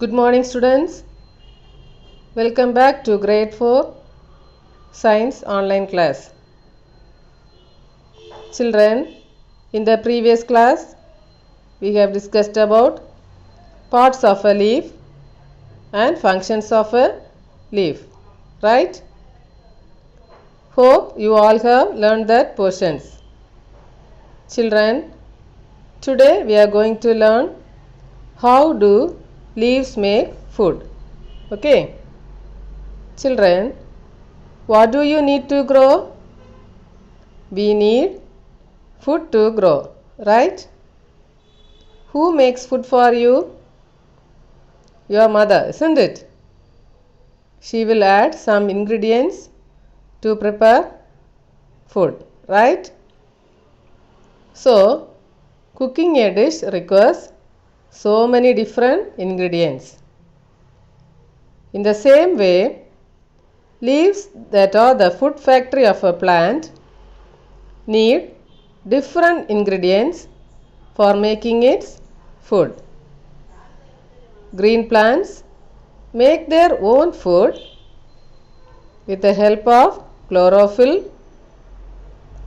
Good morning, students. Welcome back to grade 4 science online class. Children, in the previous class we have discussed about parts of a leaf and functions of a leaf, right? Hope you all have learned that portions. Children, today we are going to learn how do leaves make food. Okay? Children, what do you need to grow? We need food to grow, right? Who makes food for you? Your mother, isn't it? She will add some ingredients to prepare food, right? So, cooking a dish requires so many different ingredients. In the same way, leaves that are the food factory of a plant need different ingredients for making its food. Green plants make their own food with the help of chlorophyll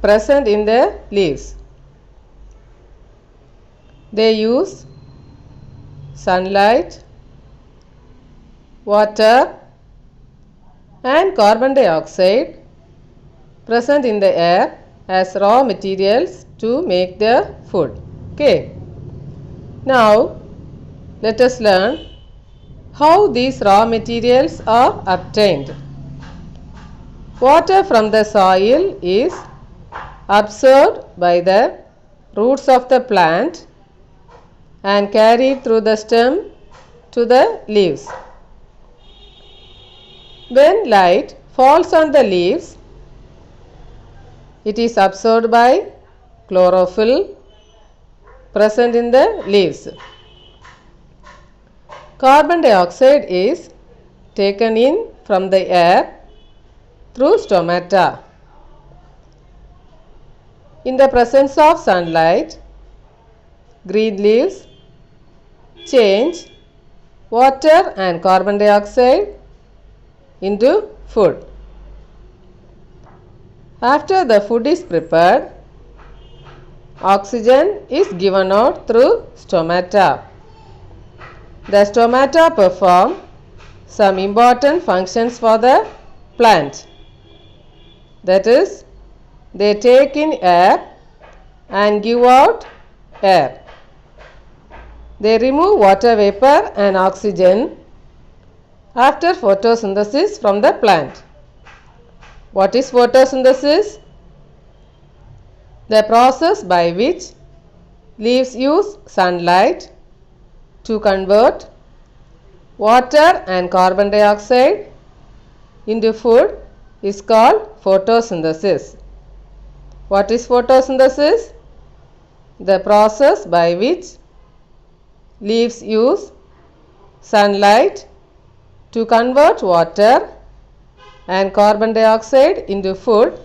present in the leaves. They use sunlight, water and carbon dioxide present in the air as raw materials to make their food. Okay. Now, let us learn how these raw materials are obtained. Water from the soil is absorbed by the roots of the plant and carried through the stem to the leaves. When light falls on the leaves, it is absorbed by chlorophyll present in the leaves. Carbon dioxide is taken in from the air through stomata. In the presence of sunlight, green leaves change water and carbon dioxide into food. After the food is prepared, oxygen is given out through stomata. The stomata perform some important functions for the plant. That is, they take in air and give out air. They remove water vapor and oxygen after photosynthesis from the plant. What is photosynthesis? The process by which leaves use sunlight to convert water and carbon dioxide into food is called photosynthesis. What is photosynthesis? The process by which leaves use sunlight to convert water and carbon dioxide into food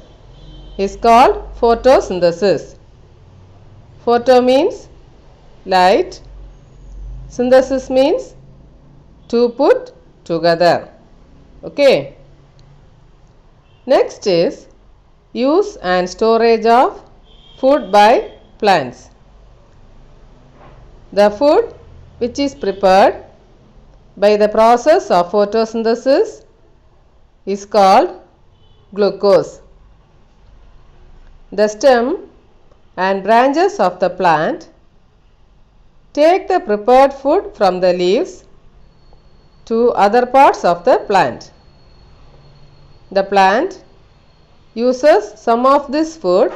is called photosynthesis. Photo means light. Synthesis means to put together. Okay. Next is use and storage of food by plants. The food which is prepared by the process of photosynthesis is called glucose. The stem and branches of the plant take the prepared food from the leaves to other parts of the plant. The plant uses some of this food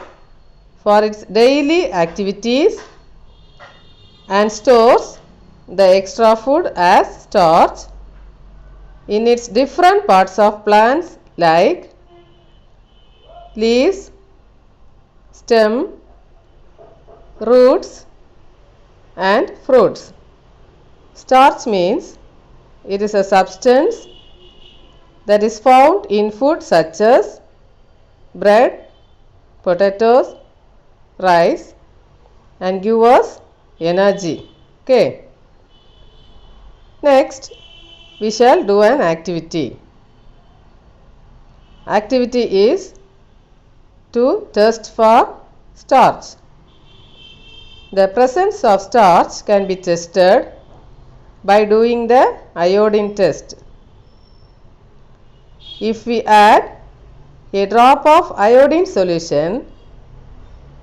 for its daily activities and stores the extra food as starch in its different parts of plants like leaves, stem, roots and fruits. Starch means it is a substance that is found in food such as bread, potatoes, rice and give us energy. Okay. Next, we shall do an activity. Activity is to test for starch. The presence of starch can be tested by doing the iodine test. If we add a drop of iodine solution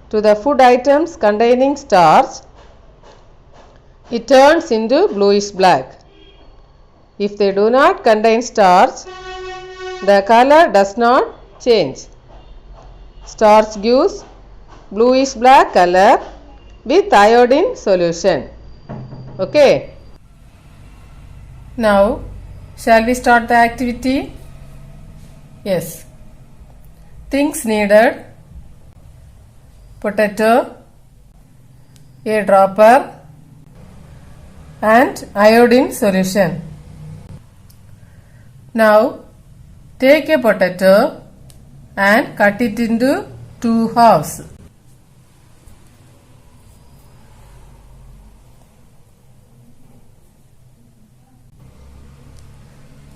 to the food items containing starch, it turns into bluish black. If they do not contain starch, the color does not change. Starch gives bluish black color with iodine solution. Okay. Now, shall we start the activity? Yes. Things needed: potato, a dropper, and iodine solution. Now, take a potato and cut it into 2 halves.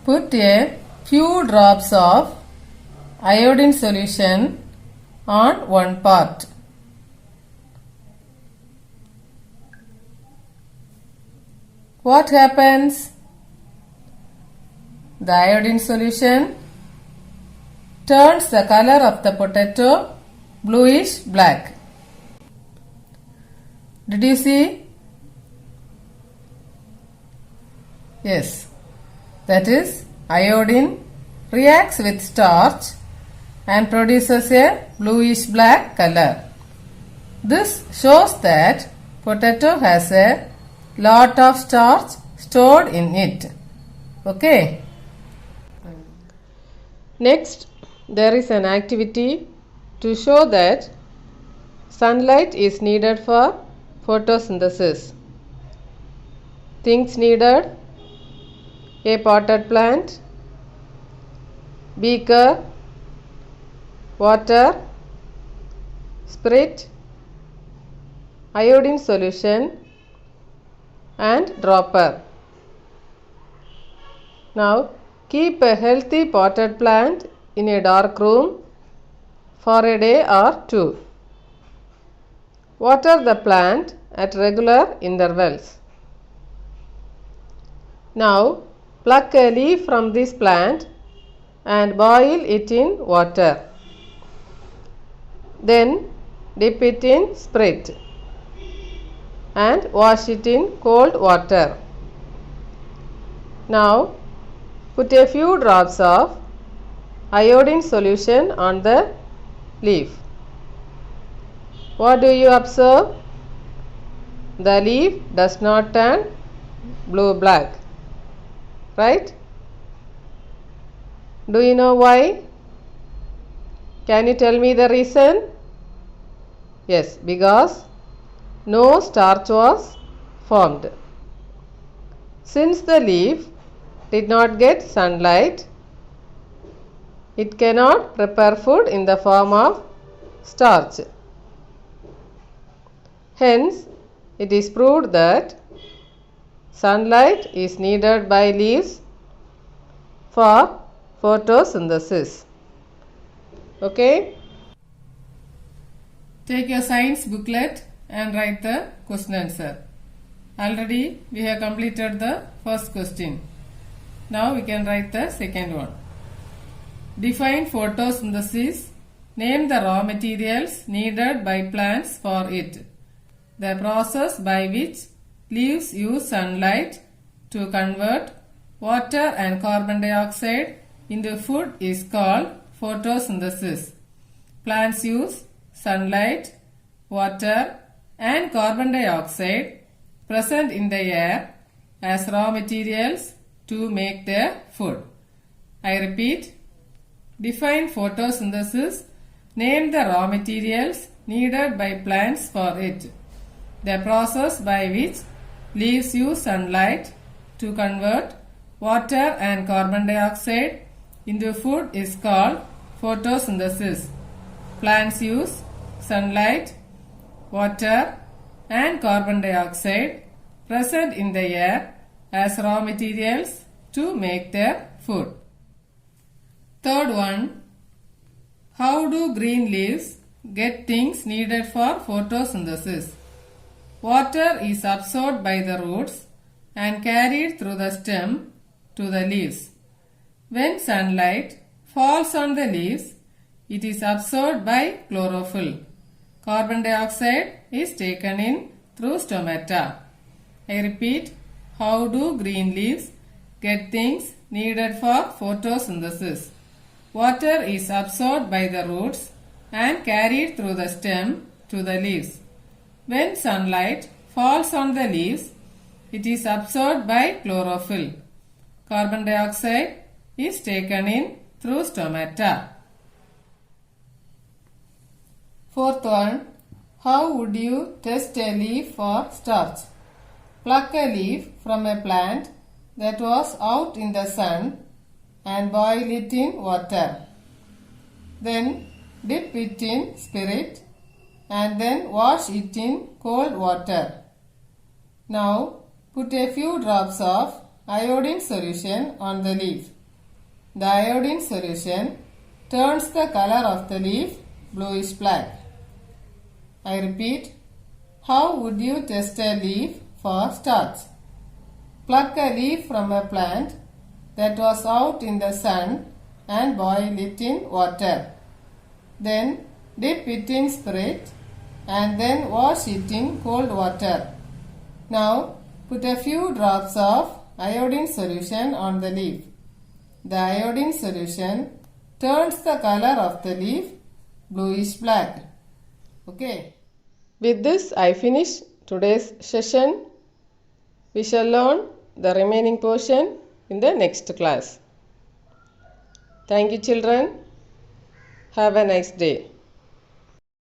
Put a few drops of iodine solution on one part. What happens? The iodine solution turns the color of the potato bluish black. Did you see? Yes, that is, iodine reacts with starch and produces a bluish black color. This shows that potato has a lot of starch stored in it. Okay. Next, there is an activity to show that sunlight is needed for photosynthesis. Things needed: a potted plant, beaker, water, spirit, iodine solution, and dropper. Now, keep a healthy potted plant in a dark room for a day or 2. Water the plant at regular intervals. Now, pluck a leaf from this plant and boil it in water. Then, dip it in spirit and wash it in cold water. Now, put a few drops of iodine solution on the leaf. What do you observe? The leaf does not turn blue-black, right? Do you know why? Can you tell me the reason? Yes, because no starch was formed. Since the leaf did not get sunlight, it cannot prepare food in the form of starch. Hence, it is proved that sunlight is needed by leaves for photosynthesis. Okay? Take your science booklet and write the question answer. Already we have completed the first question. Now we can write the second one. Define photosynthesis. Name the raw materials needed by plants for it. The process by which leaves use sunlight to convert water and carbon dioxide into food is called photosynthesis. Plants use sunlight, water and carbon dioxide present in the air as raw materials to make their food. I repeat, define photosynthesis. Name the raw materials needed by plants for it. The process by which leaves use sunlight to convert water and carbon dioxide into food is called photosynthesis. Plants use sunlight, water and carbon dioxide present in the air as raw materials to make their food. Third one, how do green leaves get things needed for photosynthesis? Water is absorbed by the roots and carried through the stem to the leaves. When sunlight falls on the leaves, it is absorbed by chlorophyll. Carbon dioxide is taken in through stomata. I repeat, how do green leaves get things needed for photosynthesis? Water is absorbed by the roots and carried through the stem to the leaves. When sunlight falls on the leaves, it is absorbed by chlorophyll. Carbon dioxide is taken in through stomata. Fourth one, how would you test a leaf for starch? Pluck a leaf from a plant that was out in the sun and boil it in water. Then dip it in spirit and then wash it in cold water. Now put a few drops of iodine solution on the leaf. The iodine solution turns the color of the leaf bluish black. I repeat, how would you test a leaf for starch? Pluck a leaf from a plant that was out in the sun and boil it in water. Then dip it in spirit and then wash it in cold water. Now put a few drops of iodine solution on the leaf. The iodine solution turns the color of the leaf bluish black. Okay. With this I finish today's session. We shall learn the remaining portion in the next class. Thank you children. Have a nice day.